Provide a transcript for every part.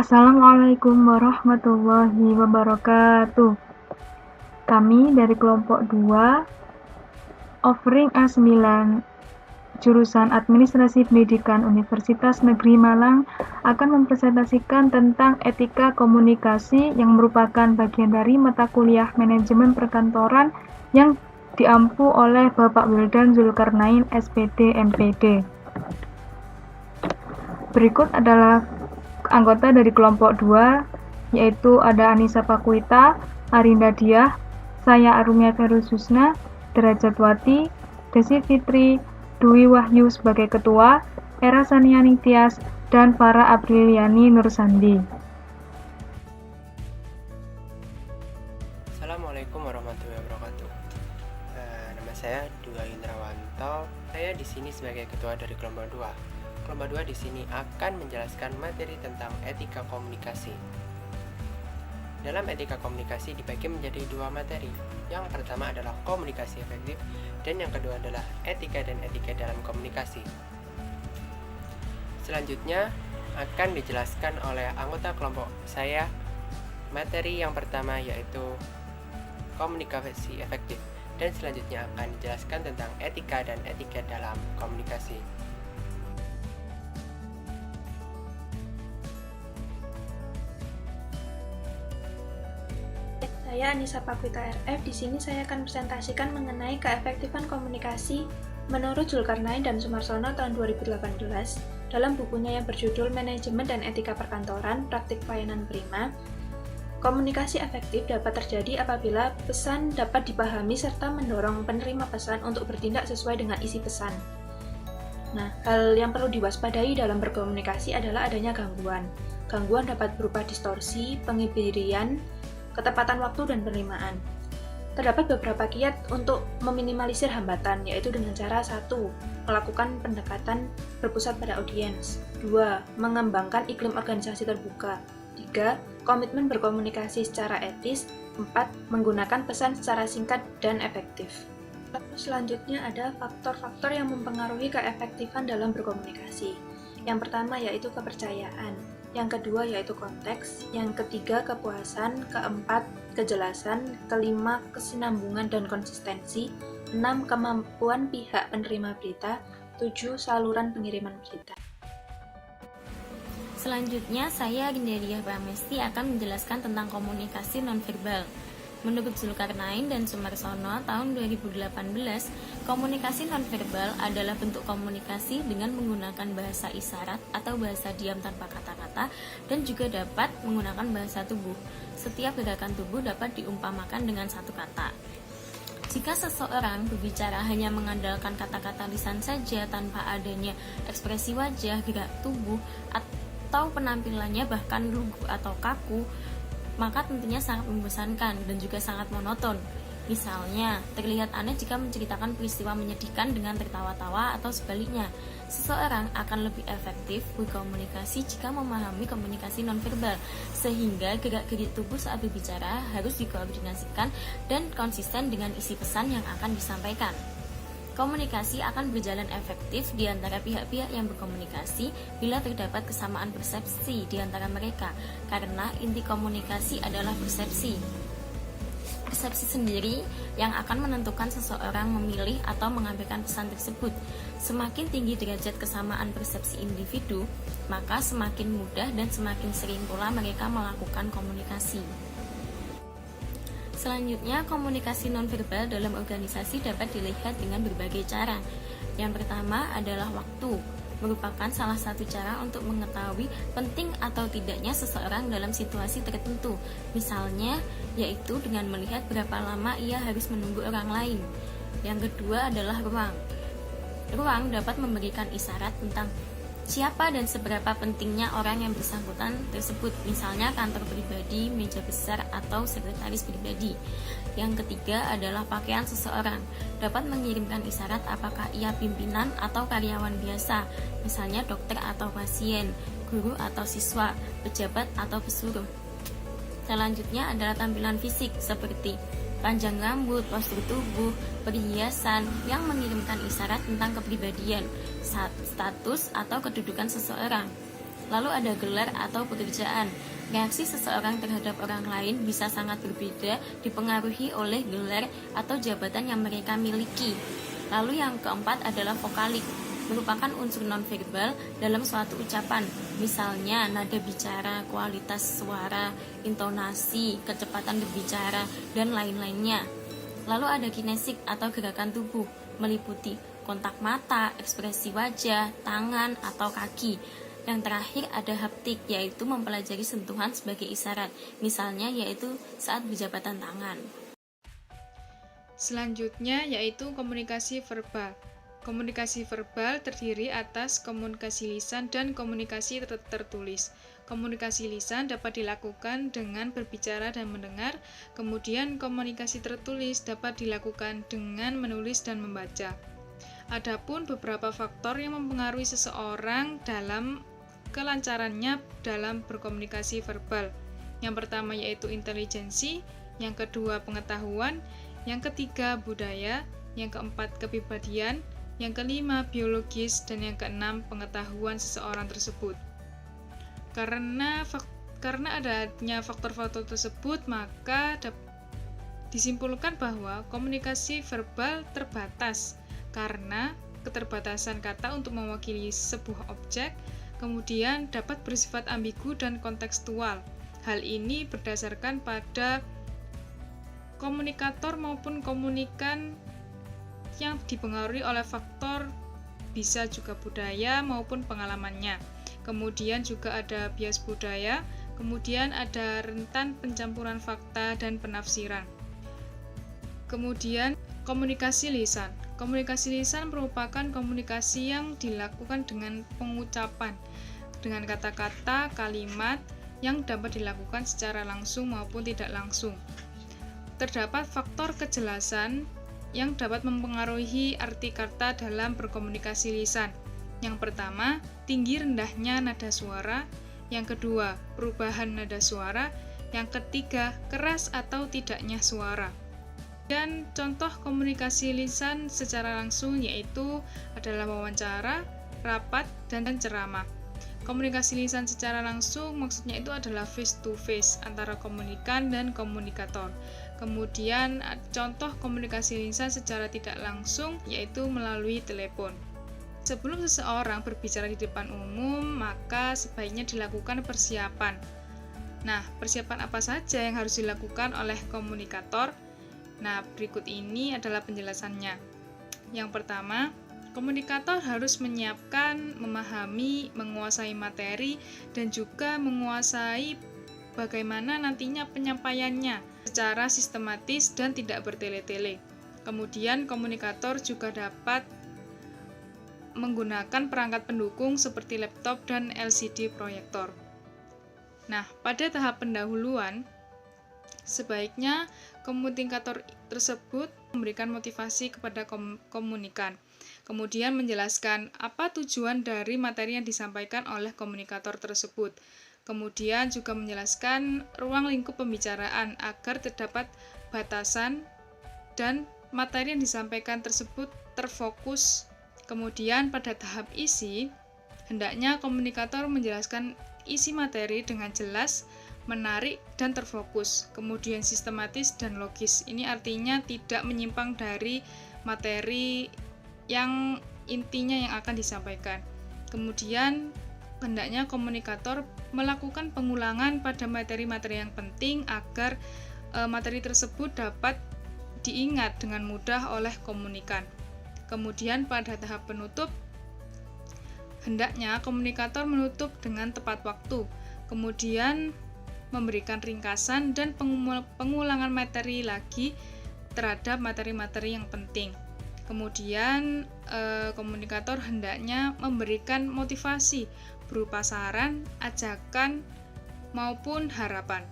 Assalamualaikum warahmatullahi wabarakatuh. Kami dari kelompok 2 offering A9 jurusan Administrasi Pendidikan Universitas Negeri Malang akan mempresentasikan tentang etika komunikasi yang merupakan bagian dari mata kuliah manajemen perkantoran yang diampu oleh Bapak Wildan Zulkarnain SPD MPD. Berikut adalah anggota dari kelompok 2, yaitu ada Anissa Pakuita, Arinda Diah, saya Arumia Ferususna, Derajatwati, Desi Fitri, Dwi Wahyu sebagai ketua, Era Saniani Tias, dan Farah Apriliani Nursandi. Assalamualaikum warahmatullahi wabarakatuh. Nama saya Dua Indrawanto. Saya di sini sebagai ketua dari kelompok 2. Kelompok 2 di sini akan menjelaskan materi tentang etika komunikasi. Dalam etika komunikasi dibagi menjadi 2 materi. Yang pertama adalah komunikasi efektif dan yang kedua adalah etika dan etika dalam komunikasi. Selanjutnya akan dijelaskan oleh anggota kelompok saya materi yang pertama yaitu komunikasi efektif dan selanjutnya akan dijelaskan tentang etika dan etika dalam komunikasi. Saya Anissa Pakuita RF. Di sini saya akan presentasikan mengenai keefektifan komunikasi menurut Zulkarnain dan Sumarsono tahun 2018 dalam bukunya yang berjudul Manajemen dan Etika Perkantoran, Praktik Pelayanan Prima. Komunikasi efektif dapat terjadi apabila pesan dapat dipahami serta mendorong penerima pesan untuk bertindak sesuai dengan isi pesan. Nah, hal yang perlu diwaspadai dalam berkomunikasi adalah adanya gangguan. Gangguan dapat berupa distorsi, pengibirian, ketepatan waktu, dan penerimaan. Terdapat beberapa kiat untuk meminimalisir hambatan, yaitu dengan cara 1. Melakukan pendekatan berpusat pada audiens. 2. Mengembangkan iklim organisasi terbuka. 3. Komitmen berkomunikasi secara etis. 4. Menggunakan pesan secara singkat dan efektif. Lalu selanjutnya ada faktor-faktor yang mempengaruhi keefektifan dalam berkomunikasi. Yang pertama yaitu kepercayaan. Yang kedua yaitu konteks, yang ketiga kepuasan, keempat kejelasan, kelima kesinambungan dan konsistensi, 6 kemampuan pihak penerima berita, 7 saluran pengiriman berita. Selanjutnya saya Rindaria Pramesti akan menjelaskan tentang komunikasi nonverbal. Menurut Zulkarnain dan Sumarsono tahun 2018, komunikasi nonverbal adalah bentuk komunikasi dengan menggunakan bahasa isyarat atau bahasa diam tanpa kata-kata dan juga dapat menggunakan bahasa tubuh. Setiap gerakan tubuh dapat diumpamakan dengan satu kata. Jika seseorang berbicara hanya mengandalkan kata-kata lisan saja tanpa adanya ekspresi wajah, gerak tubuh, atau penampilannya bahkan lugu atau kaku, maka tentunya sangat membosankan dan juga sangat monoton. Misalnya, terlihat aneh jika menceritakan peristiwa menyedihkan dengan tertawa-tawa atau sebaliknya. Seseorang akan lebih efektif berkomunikasi jika memahami komunikasi nonverbal, sehingga gerak-gerik tubuh saat berbicara harus dikoordinasikan dan konsisten dengan isi pesan yang akan disampaikan. Komunikasi akan berjalan efektif di antara pihak-pihak yang berkomunikasi bila terdapat kesamaan persepsi di antara mereka, karena inti komunikasi adalah persepsi. Persepsi sendiri yang akan menentukan seseorang memilih atau mengambilkan pesan tersebut. Semakin tinggi derajat kesamaan persepsi individu, maka semakin mudah dan semakin sering pula mereka melakukan komunikasi. Selanjutnya, komunikasi nonverbal dalam organisasi dapat dilihat dengan berbagai cara. Yang pertama adalah waktu, merupakan salah satu cara untuk mengetahui penting atau tidaknya seseorang dalam situasi tertentu. Misalnya, yaitu dengan melihat berapa lama ia harus menunggu orang lain. Yang kedua adalah ruang. Ruang dapat memberikan isyarat tentang siapa dan seberapa pentingnya orang yang bersangkutan tersebut, misalnya kantor pribadi, meja besar, atau sekretaris pribadi. Yang ketiga adalah pakaian seseorang, dapat mengirimkan isyarat apakah ia pimpinan atau karyawan biasa, misalnya dokter atau pasien, guru atau siswa, pejabat atau pesuruh. Selanjutnya adalah tampilan fisik seperti panjang rambut, postur tubuh, perhiasan yang mengirimkan isyarat tentang kepribadian, status atau kedudukan seseorang. Lalu ada gelar atau pekerjaan. Reaksi seseorang terhadap orang lain bisa sangat berbeda dipengaruhi oleh gelar atau jabatan yang mereka miliki. Lalu yang keempat adalah vokalik, merupakan unsur nonverbal dalam suatu ucapan, misalnya nada bicara, kualitas suara, intonasi, kecepatan berbicara, dan lain-lainnya. Lalu ada kinesik atau gerakan tubuh, meliputi kontak mata, ekspresi wajah, tangan, atau kaki. Yang terakhir ada haptik, yaitu mempelajari sentuhan sebagai isyarat, misalnya yaitu saat berjabatan tangan. Selanjutnya yaitu komunikasi verbal. Komunikasi verbal terdiri atas komunikasi lisan dan komunikasi tertulis. Komunikasi lisan dapat dilakukan dengan berbicara dan mendengar, kemudian komunikasi tertulis dapat dilakukan dengan menulis dan membaca. Adapun beberapa faktor yang mempengaruhi seseorang dalam kelancarannya dalam berkomunikasi verbal. Yang pertama yaitu intelijensi, yang kedua pengetahuan, yang ketiga budaya, yang keempat kepribadian, yang kelima biologis, dan yang keenam pengetahuan seseorang tersebut. Karena adanya faktor-faktor tersebut, maka disimpulkan bahwa komunikasi verbal terbatas karena keterbatasan kata untuk mewakili sebuah objek, kemudian dapat bersifat ambigu dan kontekstual. Hal ini berdasarkan pada komunikator maupun komunikan yang dipengaruhi oleh faktor bisa juga budaya maupun pengalamannya. Kemudian juga ada bias budaya, kemudian ada rentan pencampuran fakta dan penafsiran. Kemudian komunikasi lisan. Komunikasi lisan merupakan komunikasi yang dilakukan dengan pengucapan, dengan kata-kata, kalimat yang dapat dilakukan secara langsung maupun tidak langsung. Terdapat faktor kejelasan yang dapat mempengaruhi arti kata dalam berkomunikasi lisan. Yang pertama, tinggi rendahnya nada suara. Yang kedua, perubahan nada suara. Yang ketiga, keras atau tidaknya suara. Dan contoh komunikasi lisan secara langsung yaitu adalah wawancara, rapat, dan ceramah. Komunikasi lisan secara langsung maksudnya itu adalah face to face antara komunikan dan komunikator. Kemudian contoh komunikasi lisan secara tidak langsung yaitu melalui telepon. Sebelum seseorang berbicara di depan umum, maka sebaiknya dilakukan persiapan. Nah, persiapan apa saja yang harus dilakukan oleh komunikator? Nah, berikut ini adalah penjelasannya. Yang pertama, komunikator harus menyiapkan, memahami, menguasai materi, dan juga menguasai bagaimana nantinya penyampaiannya secara sistematis dan tidak bertele-tele. Kemudian, komunikator juga dapat menggunakan perangkat pendukung seperti laptop dan LCD proyektor. Nah, pada tahap pendahuluan, sebaiknya komunikator tersebut memberikan motivasi kepada komunikan. Kemudian menjelaskan apa tujuan dari materi yang disampaikan oleh komunikator tersebut. Kemudian juga menjelaskan ruang lingkup pembicaraan agar terdapat batasan dan materi yang disampaikan tersebut terfokus. Kemudian pada tahap isi, hendaknya komunikator menjelaskan isi materi dengan jelas, menarik, dan terfokus, kemudian sistematis dan logis. Ini artinya tidak menyimpang dari materi yang intinya yang akan disampaikan. Kemudian, hendaknya komunikator melakukan pengulangan pada materi-materi yang penting agar materi tersebut dapat diingat dengan mudah oleh komunikan. Kemudian, pada tahap penutup, hendaknya komunikator menutup dengan tepat waktu. Kemudian, memberikan ringkasan dan pengulangan materi lagi terhadap materi-materi yang penting. Kemudian komunikator hendaknya memberikan motivasi berupa saran, ajakan, maupun harapan.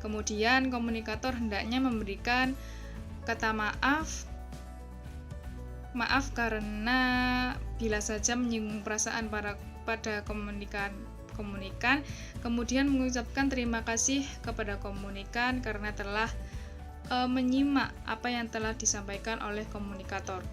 Kemudian komunikator hendaknya memberikan kata maaf karena bila saja menyinggung perasaan pada komunikan, kemudian mengucapkan terima kasih kepada komunikan karena telah menyimak apa yang telah disampaikan oleh komunikator.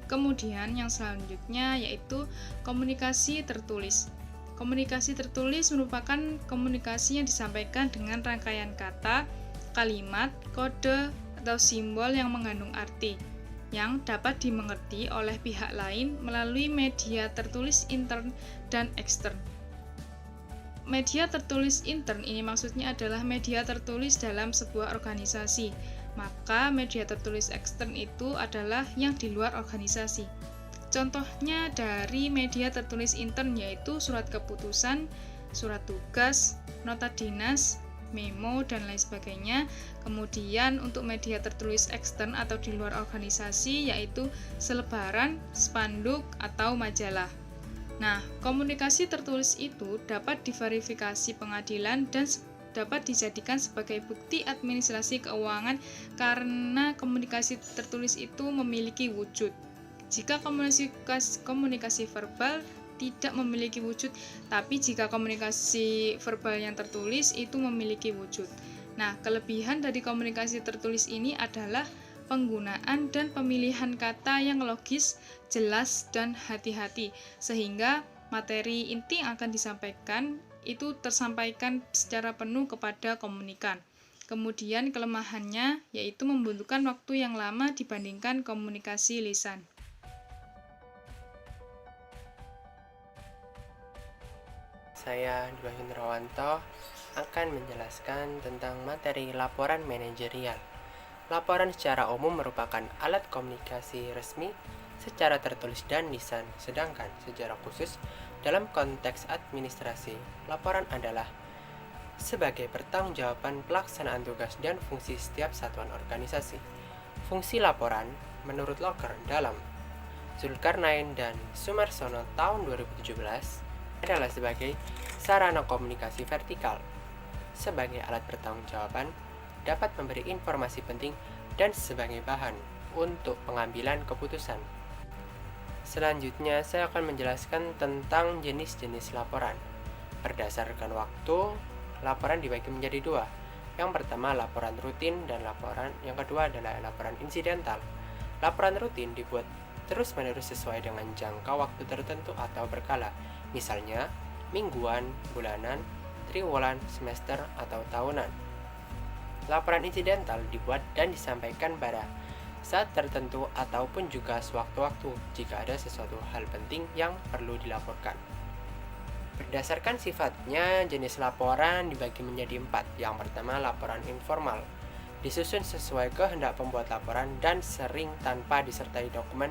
Kemudian yang selanjutnya yaitu komunikasi tertulis. Komunikasi tertulis merupakan komunikasi yang disampaikan dengan rangkaian kata, kalimat, kode, atau simbol yang mengandung arti, yang dapat dimengerti oleh pihak lain melalui media tertulis intern dan ekstern. Media tertulis intern ini maksudnya adalah media tertulis dalam sebuah organisasi. Maka media tertulis ekstern itu adalah yang di luar organisasi. Contohnya dari media tertulis intern yaitu surat keputusan, surat tugas, nota dinas, memo, dan lain sebagainya. Kemudian untuk media tertulis ekstern atau di luar organisasi yaitu selebaran, spanduk, atau majalah. Nah, komunikasi tertulis itu dapat diverifikasi pengadilan dan dapat dijadikan sebagai bukti administrasi keuangan karena komunikasi tertulis itu memiliki wujud. Jika komunikasi verbal tidak memiliki wujud, tapi jika komunikasi verbal yang tertulis itu memiliki wujud. Nah, kelebihan dari komunikasi tertulis ini adalah penggunaan dan pemilihan kata yang logis, jelas, dan hati-hati, sehingga materi inti yang akan disampaikan itu tersampaikan secara penuh kepada komunikan. Kemudian kelemahannya yaitu membutuhkan waktu yang lama dibandingkan komunikasi lisan. Saya Dua Hindrawanto akan menjelaskan tentang materi laporan manajerial. Laporan secara umum merupakan alat komunikasi resmi secara tertulis dan lisan, sedangkan secara khusus dalam konteks administrasi, laporan adalah sebagai pertanggungjawaban pelaksanaan tugas dan fungsi setiap satuan organisasi. Fungsi laporan menurut Locker dalam Zulkarnain dan Sumarsono tahun 2017 adalah sebagai sarana komunikasi vertikal, sebagai alat pertanggungjawaban, dapat memberi informasi penting dan sebagai bahan untuk pengambilan keputusan. Selanjutnya, saya akan menjelaskan tentang jenis-jenis laporan. Berdasarkan waktu, laporan dibagi menjadi dua. Yang pertama, laporan rutin, dan yang kedua adalah laporan insidental. Laporan rutin dibuat terus-menerus sesuai dengan jangka waktu tertentu atau berkala, misalnya mingguan, bulanan, triwulan, semester, atau tahunan. Laporan insidental dibuat dan disampaikan pada saat tertentu ataupun juga sewaktu-waktu jika ada sesuatu hal penting yang perlu dilaporkan. Berdasarkan sifatnya, jenis laporan dibagi menjadi 4. Yang pertama, laporan informal, disusun sesuai kehendak pembuat laporan dan sering tanpa disertai dokumen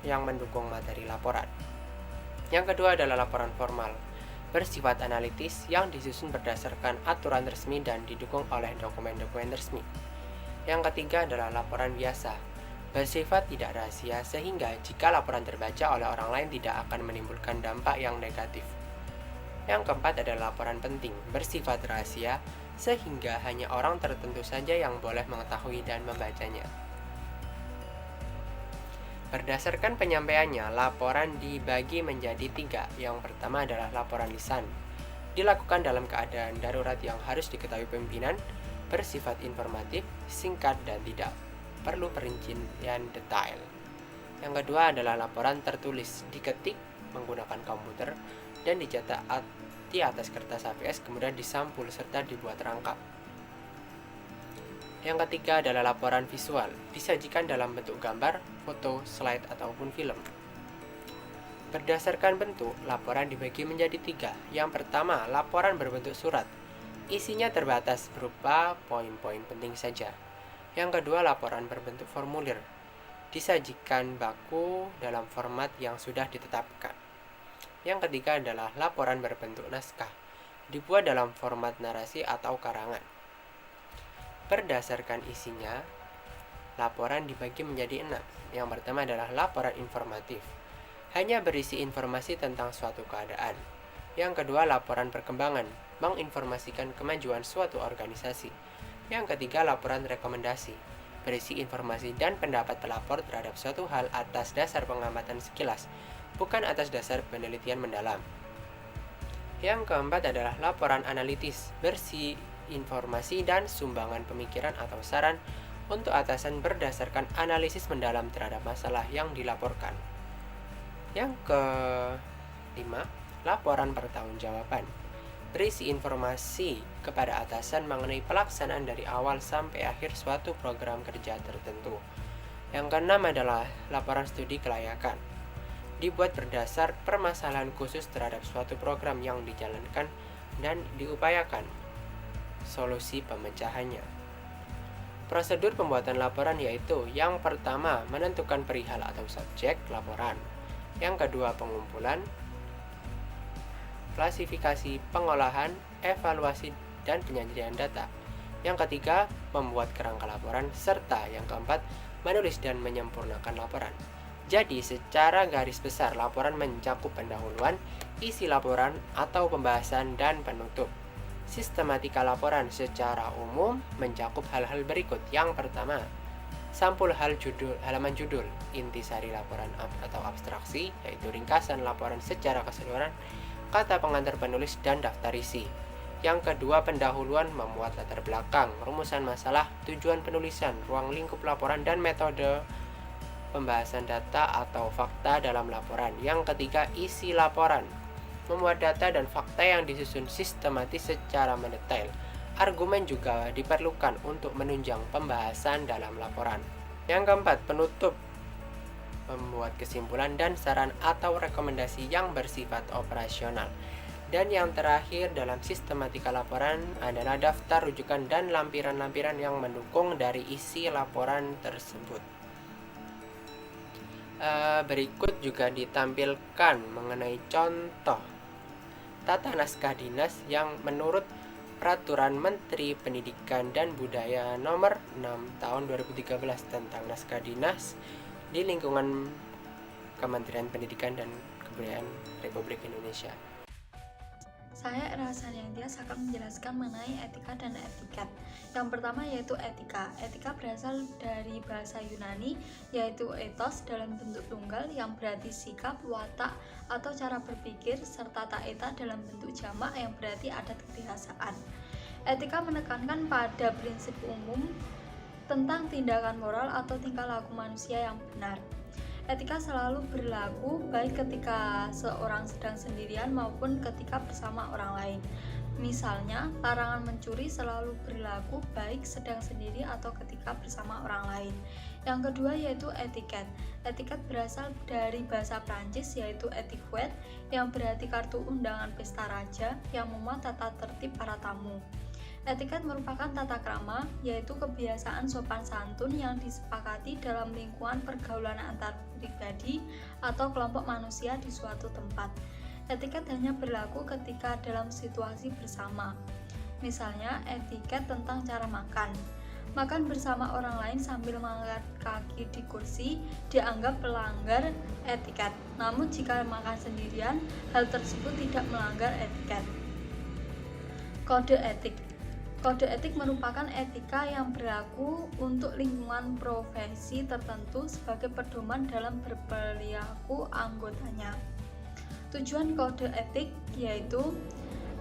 yang mendukung materi laporan. Yang kedua adalah laporan formal, bersifat analitis yang disusun berdasarkan aturan resmi dan didukung oleh dokumen-dokumen resmi. Yang ketiga adalah laporan biasa, bersifat tidak rahasia sehingga jika laporan terbaca oleh orang lain tidak akan menimbulkan dampak yang negatif. Yang keempat adalah laporan penting, bersifat rahasia sehingga hanya orang tertentu saja yang boleh mengetahui dan membacanya. Berdasarkan penyampaiannya, laporan dibagi menjadi 3. Yang pertama adalah laporan lisan, dilakukan dalam keadaan darurat yang harus diketahui pimpinan, bersifat informatif, singkat, dan tidak perlu perincian detail. Yang kedua adalah laporan tertulis, diketik menggunakan komputer dan dicetak di atas kertas HVS, kemudian disampul serta dibuat rangkap. Yang ketiga adalah laporan visual, disajikan dalam bentuk gambar, foto, slide, ataupun film. Berdasarkan bentuk, laporan dibagi menjadi 3. Yang pertama, laporan berbentuk surat, isinya terbatas berupa poin-poin penting saja. Yang kedua, laporan berbentuk formulir, disajikan baku dalam format yang sudah ditetapkan. Yang ketiga adalah laporan berbentuk naskah, dibuat dalam format narasi atau karangan. Berdasarkan isinya, laporan dibagi menjadi 6. Yang pertama adalah laporan informatif, hanya berisi informasi tentang suatu keadaan. Yang kedua, laporan perkembangan, menginformasikan kemajuan suatu organisasi. Yang ketiga, laporan rekomendasi, berisi informasi dan pendapat pelapor terhadap suatu hal atas dasar pengamatan sekilas, bukan atas dasar penelitian mendalam. Yang keempat adalah laporan analitis, berisi informasi dan sumbangan pemikiran atau saran untuk atasan berdasarkan analisis mendalam terhadap masalah yang dilaporkan. Yang kelima, laporan pertanggungjawaban. Berisi informasi kepada atasan mengenai pelaksanaan dari awal sampai akhir suatu program kerja tertentu. Yang keenam adalah laporan studi kelayakan. Dibuat berdasar permasalahan khusus terhadap suatu program yang dijalankan dan diupayakan solusi pemecahannya. Prosedur pembuatan laporan yaitu yang pertama, menentukan perihal atau subjek laporan. Yang kedua, pengumpulan, klasifikasi, pengolahan, evaluasi, dan penyajian data. Yang ketiga, membuat kerangka laporan, serta yang keempat, menulis dan menyempurnakan laporan. Jadi, secara garis besar, laporan mencakup pendahuluan, isi laporan atau pembahasan, dan penutup. Sistematika laporan secara umum mencakup hal-hal berikut. Yang pertama, sampul halaman judul, intisari laporan atau abstraksi, yaitu ringkasan laporan secara keseluruhan, kata pengantar penulis, dan daftar isi. Yang kedua, pendahuluan, memuat latar belakang, rumusan masalah, tujuan penulisan, ruang lingkup laporan, dan metode pembahasan data atau fakta dalam laporan. Yang ketiga, isi laporan, memuat data dan fakta yang disusun sistematis secara mendetail. Argumen juga diperlukan untuk menunjang pembahasan dalam laporan. Yang keempat, penutup, membuat kesimpulan dan saran atau rekomendasi yang bersifat operasional. Dan yang terakhir dalam sistematika laporan adalah daftar rujukan dan lampiran-lampiran yang mendukung dari isi laporan tersebut. Berikut juga ditampilkan mengenai contoh tata naskah dinas yang menurut Peraturan Menteri Pendidikan dan Budaya Nomor 6 Tahun 2013 tentang naskah dinas di lingkungan Kementerian Pendidikan dan Kebudayaan Republik Indonesia. Saya Erhasan Tias akan menjelaskan mengenai etika dan etiket. Yang pertama yaitu etika. Etika berasal dari bahasa Yunani yaitu ethos dalam bentuk tunggal yang berarti sikap, watak, atau cara berpikir, serta taeta dalam bentuk jamak yang berarti adat kebiasaan. Etika menekankan pada prinsip umum tentang tindakan moral atau tingkah laku manusia yang benar. Etika selalu berlaku baik ketika seorang sedang sendirian maupun ketika bersama orang lain. Misalnya, larangan mencuri selalu berlaku baik sedang sendiri atau ketika bersama orang lain. Yang kedua yaitu etiket. Etiket berasal dari bahasa Prancis yaitu etiquette yang berarti kartu undangan pesta raja yang memuat tata tertib para tamu. Etiket merupakan tata krama, yaitu kebiasaan sopan santun yang disepakati dalam lingkungan pergaulan antar pribadi atau kelompok manusia di suatu tempat. Etiket hanya berlaku ketika dalam situasi bersama. Misalnya, etiket tentang cara makan. Makan bersama orang lain sambil mengangkat kaki di kursi dianggap pelanggar etiket. Namun jika makan sendirian, hal tersebut tidak melanggar etiket. Kode etik. Kode etik merupakan etika yang berlaku untuk lingkungan profesi tertentu sebagai pedoman dalam berperilaku anggotanya. Tujuan kode etik yaitu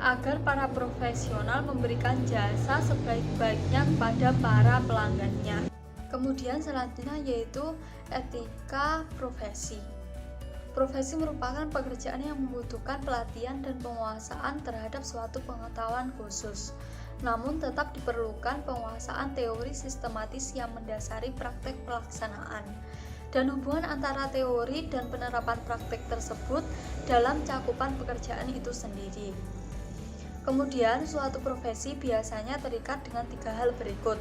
agar para profesional memberikan jasa sebaik-baiknya kepada para pelanggannya. Kemudian selanjutnya yaitu etika profesi. Profesi merupakan pekerjaan yang membutuhkan pelatihan dan penguasaan terhadap suatu pengetahuan khusus. Namun tetap diperlukan penguasaan teori sistematis yang mendasari praktek pelaksanaan dan hubungan antara teori dan penerapan praktek tersebut dalam cakupan pekerjaan itu sendiri. Kemudian suatu profesi biasanya terikat dengan 3 hal berikut.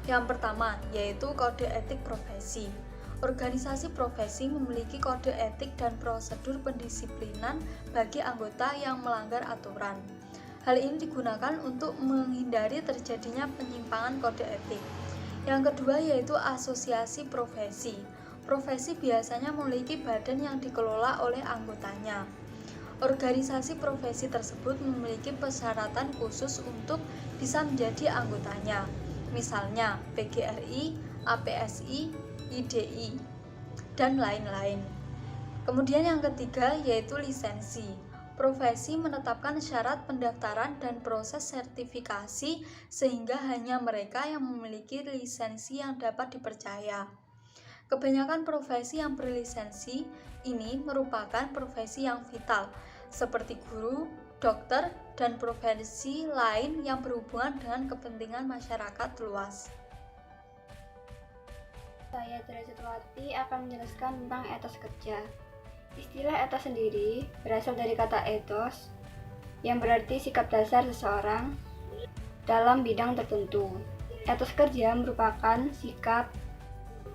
Yang pertama yaitu kode etik profesi. Organisasi profesi memiliki kode etik dan prosedur pendisiplinan bagi anggota yang melanggar aturan. Hal ini digunakan untuk menghindari terjadinya penyimpangan kode etik. Yang kedua yaitu asosiasi profesi. Profesi biasanya memiliki badan yang dikelola oleh anggotanya. Organisasi profesi tersebut memiliki persyaratan khusus untuk bisa menjadi anggotanya. Misalnya PGRI, APSI, IDI, dan lain-lain. Kemudian yang ketiga yaitu lisensi. Profesi menetapkan syarat pendaftaran dan proses sertifikasi sehingga hanya mereka yang memiliki lisensi yang dapat dipercaya. Kebanyakan profesi yang berlisensi ini merupakan profesi yang vital, seperti guru, dokter, dan profesi lain yang berhubungan dengan kepentingan masyarakat luas. Saya Derajatwati akan menjelaskan tentang etos kerja. Istilah etos sendiri berasal dari kata ethos, yang berarti sikap dasar seseorang dalam bidang tertentu. Etos kerja merupakan sikap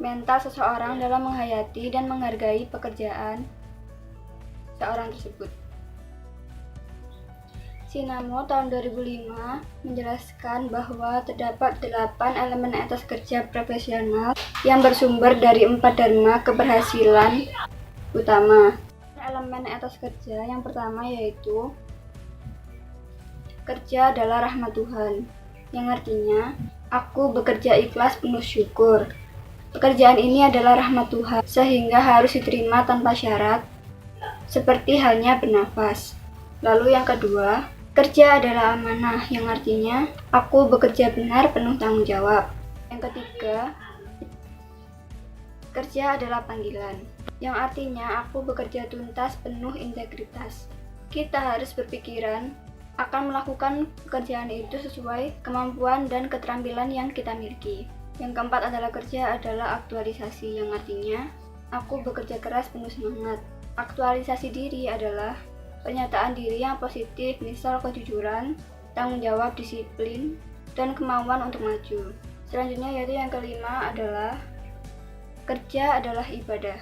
mental seseorang dalam menghayati dan menghargai pekerjaan seorang tersebut. Sinamo tahun 2005 menjelaskan bahwa terdapat 8 elemen etos kerja profesional yang bersumber dari 4 dharma keberhasilan utama. Elemen etos kerja yang pertama yaitu kerja adalah rahmat Tuhan, yang artinya aku bekerja ikhlas penuh syukur. Pekerjaan ini adalah rahmat Tuhan sehingga harus diterima tanpa syarat, seperti halnya bernafas. Lalu yang kedua, kerja adalah amanah, yang artinya aku bekerja benar penuh tanggung jawab. Yang ketiga, kerja adalah panggilan, yang artinya aku bekerja tuntas penuh integritas. Kita harus berpikiran akan melakukan pekerjaan itu sesuai kemampuan dan keterampilan yang kita miliki. Yang keempat adalah kerja adalah aktualisasi, yang artinya aku bekerja keras penuh semangat. Aktualisasi diri adalah pernyataan diri yang positif, misal kejujuran, tanggung jawab, disiplin, dan kemauan untuk maju. Selanjutnya yaitu yang kelima adalah kerja adalah ibadah,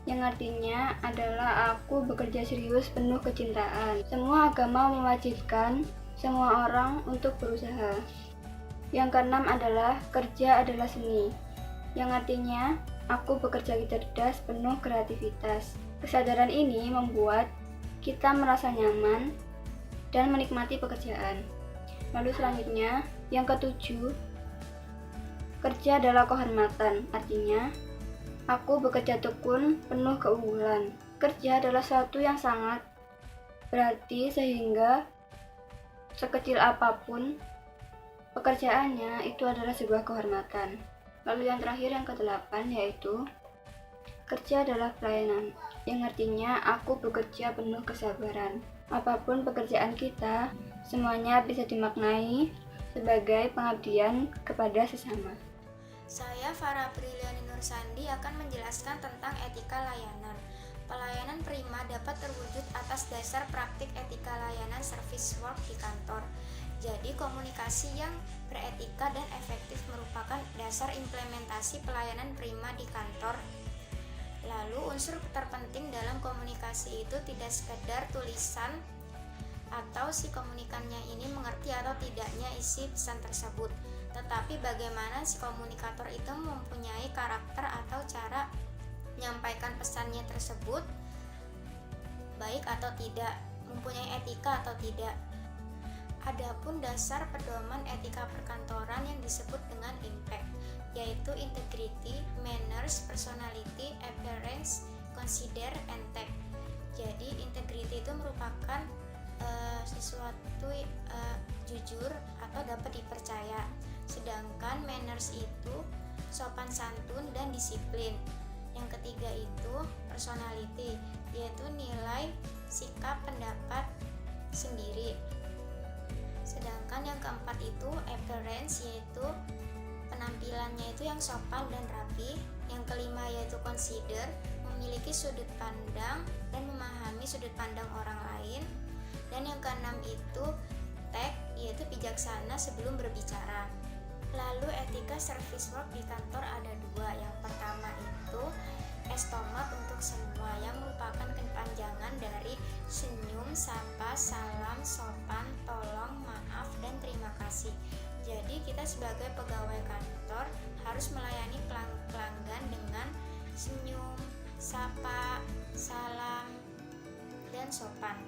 yang artinya adalah aku bekerja serius penuh kecintaan. Semua agama mewajibkan semua orang untuk berusaha. Yang keenam adalah kerja adalah seni, yang artinya aku bekerja cerdas penuh kreativitas. Kesadaran ini membuat kita merasa nyaman dan menikmati pekerjaan. Lalu selanjutnya, yang ketujuh, kerja adalah kehormatan, artinya aku bekerja tekun penuh keunggulan. Kerja adalah sesuatu yang sangat berarti sehingga sekecil apapun pekerjaannya itu adalah sebuah kehormatan. Lalu yang terakhir yang ke-8 yaitu kerja adalah pelayanan, yang artinya aku bekerja penuh kesabaran. Apapun pekerjaan kita, semuanya bisa dimaknai sebagai pengabdian kepada sesama. Saya Farah Briliani Nursandi akan menjelaskan tentang etika layanan. Pelayanan prima dapat terwujud atas dasar praktik etika layanan service work di kantor. Jadi komunikasi yang beretika dan efektif merupakan dasar implementasi pelayanan prima di kantor. Lalu unsur terpenting dalam komunikasi itu tidak sekedar tulisan atau si komunikannya ini mengerti atau tidaknya isi pesan tersebut, tetapi bagaimana si komunikator itu mempunyai karakter atau cara menyampaikan pesannya tersebut baik atau tidak, mempunyai etika atau tidak. Adapun dasar pedoman etika perkantoran yang disebut dengan impact, yaitu integrity, manners, personality, appearance, consider, and tact. Jadi integrity itu merupakan sesuatu jujur atau dapat dipercaya. Sedangkan manners itu sopan santun dan disiplin. Yang ketiga itu personality, yaitu nilai, sikap, pendapat sendiri. Sedangkan yang keempat itu appearance, yaitu penampilannya itu yang sopan dan rapi. Yang kelima yaitu consider, memiliki sudut pandang dan memahami sudut pandang orang lain. Dan yang keenam itu tact, yaitu bijaksana sebelum berbicara. Lalu etika service work di kantor ada dua. Yang pertama itu estomat untuk semua, yang merupakan kepanjangan dari senyum, sapa, salam, sopan, tolong, maaf, dan terima kasih. Jadi kita sebagai pegawai kantor harus melayani pelanggan dengan senyum, sapa, salam, dan sopan.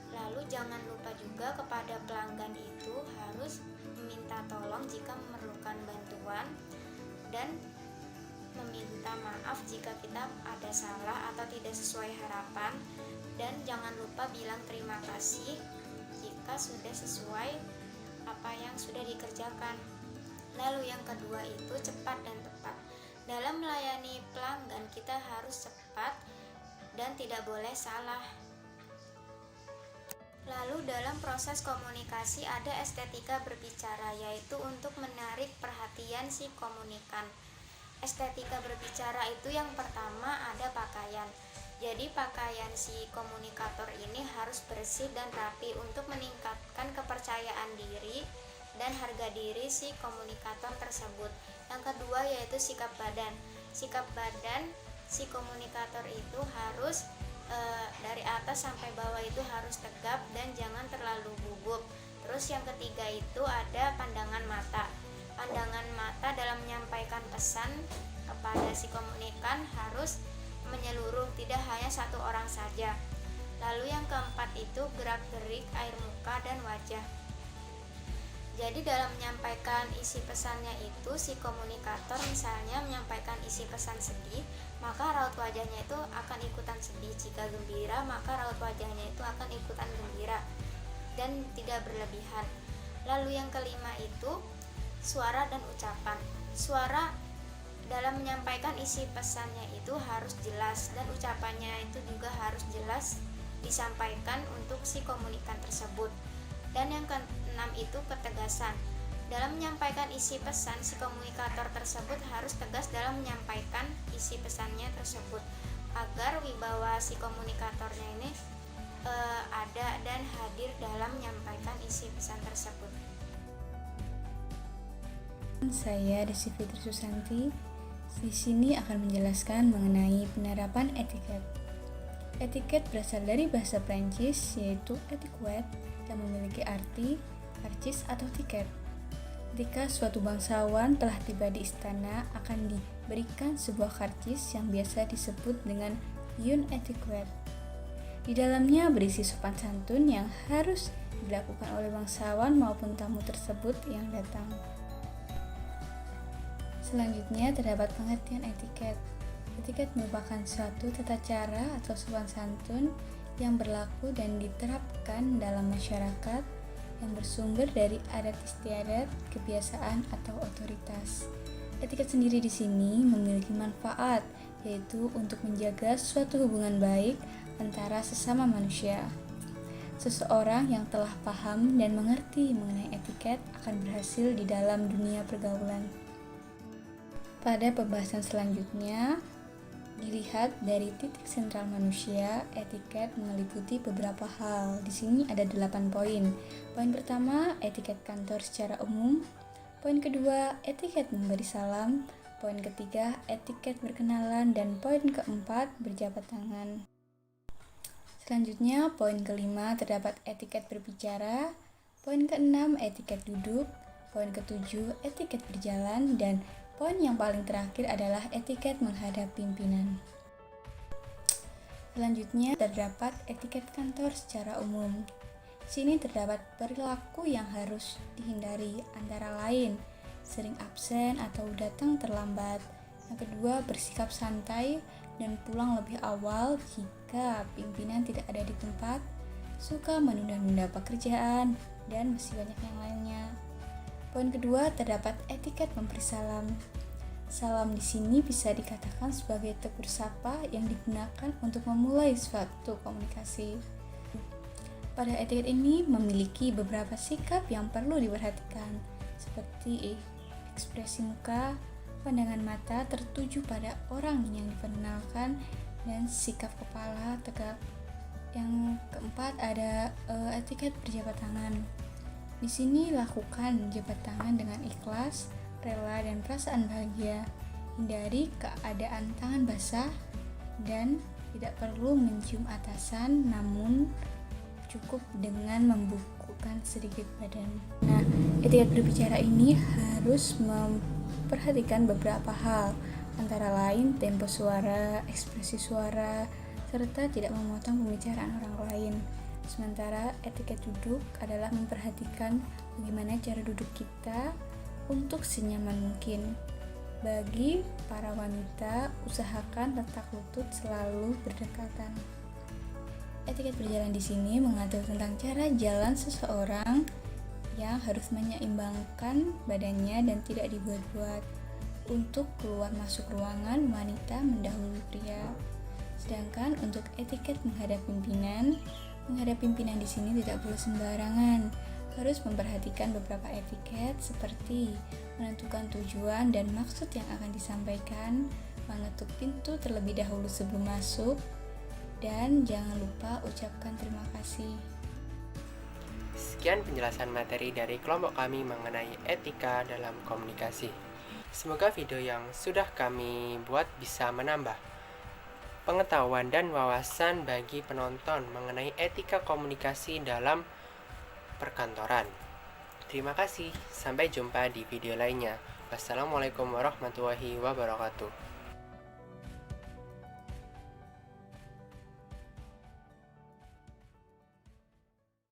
Lalu jangan lupa juga kepada pelanggan itu harus meminta tolong jika memerlukan bantuan dan meminta minta maaf jika kita ada salah atau tidak sesuai harapan, dan jangan lupa bilang terima kasih jika sudah sesuai apa yang sudah dikerjakan. Lalu yang kedua itu cepat dan tepat. Dalam melayani pelanggan kita harus cepat dan tidak boleh salah. Lalu dalam proses komunikasi ada estetika berbicara, yaitu untuk menarik perhatian si komunikan. Estetika berbicara itu yang pertama ada pakaian. Jadi pakaian si komunikator ini harus bersih dan rapi untuk meningkatkan kepercayaan diri dan harga diri si komunikator tersebut. Yang kedua yaitu sikap badan. Sikap badan si komunikator itu harus dari atas sampai bawah itu harus tegap dan jangan terlalu gugup. Terus yang ketiga itu ada pandangan mata. Pandangan mata dalam menyampaikan pesan kepada si komunikan harus menyeluruh, tidak hanya satu orang saja. Lalu yang keempat itu gerak-gerik air muka dan wajah. Jadi dalam menyampaikan isi pesannya itu si komunikator misalnya menyampaikan isi pesan sedih, maka raut wajahnya itu akan ikutan sedih. Jika gembira, maka raut wajahnya itu akan ikutan gembira dan tidak berlebihan. Lalu yang kelima itu suara dan ucapan. Suara dalam menyampaikan isi pesannya itu harus jelas dan ucapannya itu juga harus jelas disampaikan untuk si komunikan tersebut. Dan yang keenam itu ketegasan. Dalam menyampaikan isi pesan, si komunikator tersebut harus tegas dalam menyampaikan isi pesannya tersebut agar wibawa si komunikatornya ini ada dan hadir dalam menyampaikan isi pesan tersebut. Saya Desi Fitri Susanti. Di sini akan menjelaskan mengenai penerapan etiket. Etiket berasal dari bahasa Prancis yaitu etiquette yang memiliki arti karcis atau tiket. Ketika suatu bangsawan telah tiba di istana, akan diberikan sebuah karcis yang biasa disebut dengan une etiquette. Di dalamnya berisi sopan santun yang harus dilakukan oleh bangsawan maupun tamu tersebut yang datang. Selanjutnya terdapat pengertian etiket. Etiket merupakan suatu tata cara atau sopan santun yang berlaku dan diterapkan dalam masyarakat yang bersumber dari adat istiadat, kebiasaan, atau otoritas. Etiket sendiri di sini memiliki manfaat, yaitu untuk menjaga suatu hubungan baik antara sesama manusia. Seseorang yang telah paham dan mengerti mengenai etiket akan berhasil di dalam dunia pergaulan. Pada pembahasan selanjutnya, dilihat dari titik sentral manusia, etiket meliputi beberapa hal. Di sini ada 8 poin. Poin pertama, etiket kantor secara umum. Poin kedua, etiket memberi salam. Poin ketiga, etiket berkenalan. Dan poin keempat, berjabat tangan. Selanjutnya, poin kelima, terdapat etiket berbicara. Poin keenam, etiket duduk. Poin ketujuh, etiket berjalan. Dan poin yang paling terakhir adalah etiket menghadap pimpinan. Selanjutnya terdapat etiket kantor secara umum. Di sini terdapat perilaku yang harus dihindari, antara lain sering absen atau datang terlambat. Yang kedua, bersikap santai dan pulang lebih awal jika pimpinan tidak ada di tempat, suka menunda-nunda pekerjaan, dan masih banyak yang lainnya. Poin kedua, terdapat etiket memberi salam. Salam di sini bisa dikatakan sebagai tegur sapa yang digunakan untuk memulai suatu komunikasi. Pada etiket ini memiliki beberapa sikap yang perlu diperhatikan, seperti ekspresi muka, pandangan mata tertuju pada orang yang diperkenalkan, dan sikap kepala tegak. Yang keempat ada etiket berjabat tangan. Di sini lakukan jabat tangan dengan ikhlas, rela, dan perasaan bahagia. Hindari keadaan tangan basah dan tidak perlu mencium atasan, namun cukup dengan membukukan sedikit badan. Nah, etiket berbicara ini harus memperhatikan beberapa hal, antara lain tempo suara, ekspresi suara, serta tidak memotong pembicaraan orang lain. Sementara etiket duduk adalah memperhatikan bagaimana cara duduk kita untuk senyaman mungkin. Bagi para wanita, usahakan letak lutut selalu berdekatan. Etiket berjalan di sini mengatur tentang cara jalan seseorang yang harus menyeimbangkan badannya dan tidak dibuat-buat. Untuk keluar masuk ruangan, wanita mendahului pria. Sedangkan untuk etiket menghadap pimpinan di sini tidak boleh sembarangan. Harus memperhatikan beberapa etiket seperti menentukan tujuan dan maksud yang akan disampaikan, mengetuk pintu terlebih dahulu sebelum masuk, dan jangan lupa ucapkan terima kasih. Sekian penjelasan materi dari kelompok kami mengenai etika dalam komunikasi. Semoga video yang sudah kami buat bisa menambah pengetahuan dan wawasan bagi penonton mengenai etika komunikasi dalam perkantoran. Terima kasih, sampai jumpa di video lainnya. Wassalamualaikum warahmatullahi wabarakatuh.